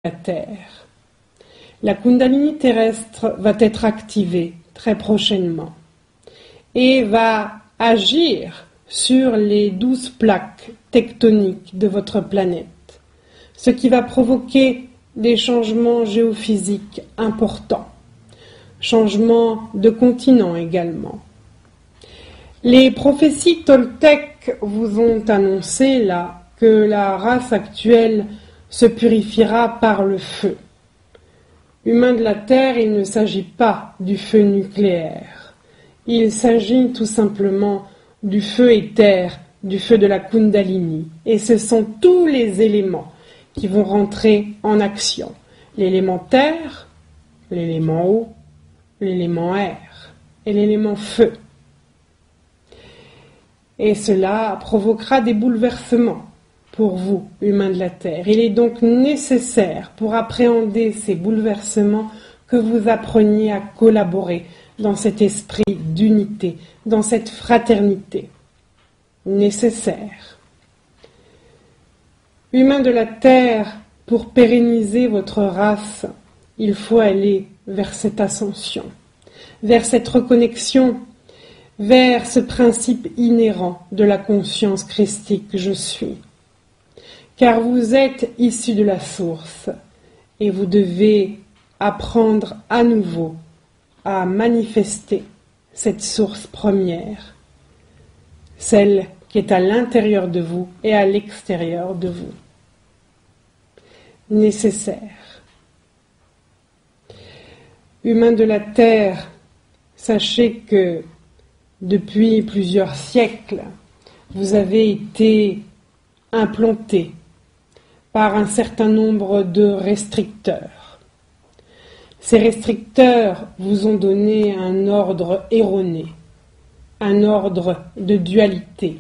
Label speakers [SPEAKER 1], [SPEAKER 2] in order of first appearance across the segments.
[SPEAKER 1] la Terre. La Kundalini terrestre va être activée très prochainement et va agir sur les 12 plaques tectoniques de votre planète, ce qui va provoquer des changements géophysiques importants, changements de continent également. Les prophéties toltèques vous ont annoncé là que la race actuelle se purifiera par le feu. Humains de la Terre, il ne s'agit pas du feu nucléaire. Il s'agit tout simplement du feu éther, du feu de la Kundalini. Et ce sont tous les éléments qui vont rentrer en action. L'élément terre, l'élément eau, l'élément air et l'élément feu. Et cela provoquera des bouleversements pour vous, humains de la Terre. Il est donc nécessaire, pour appréhender ces bouleversements, que vous appreniez à collaborer dans cet esprit d'unité, dans cette fraternité. Nécessaire. Humains de la Terre, pour pérenniser votre race, il faut aller vers cette ascension, vers cette reconnexion, vers ce principe inhérent de la conscience christique « Je suis ». Car vous êtes issus de la source et vous devez apprendre à nouveau à manifester cette source première, celle qui est à l'intérieur de vous et à l'extérieur de vous. Nécessaire. Humains de la Terre, sachez que depuis plusieurs siècles, vous avez été implantés par un certain nombre de restricteurs. Ces restricteurs vous ont donné un ordre erroné, un ordre de dualité,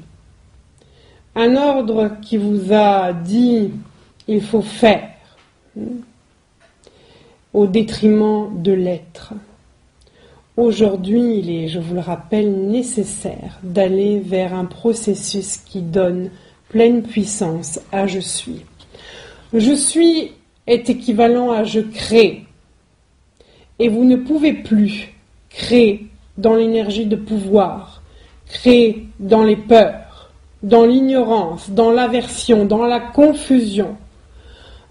[SPEAKER 1] un ordre qui vous a dit « il faut faire » au détriment de l'être. Aujourd'hui, il est, je vous le rappelle, nécessaire d'aller vers un processus qui donne pleine puissance à « je suis ». Je suis est équivalent à je crée. Et vous ne pouvez plus créer dans l'énergie de pouvoir, créer dans les peurs, dans l'ignorance, dans l'aversion, dans la confusion.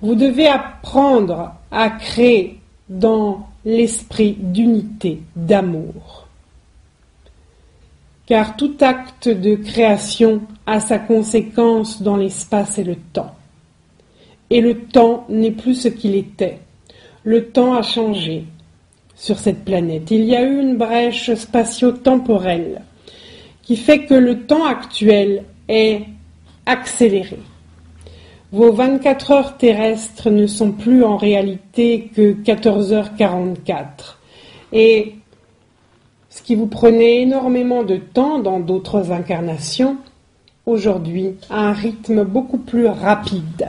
[SPEAKER 1] Vous devez apprendre à créer dans l'esprit d'unité, d'amour. Car tout acte de création a sa conséquence dans l'espace et le temps. Et le temps n'est plus ce qu'il était. Le temps a changé sur cette planète. Il y a eu une brèche spatio-temporelle qui fait que le temps actuel est accéléré. Vos 24 heures terrestres ne sont plus en réalité que 14h44. Et ce qui vous prenait énormément de temps dans d'autres incarnations, aujourd'hui, a un rythme beaucoup plus rapide.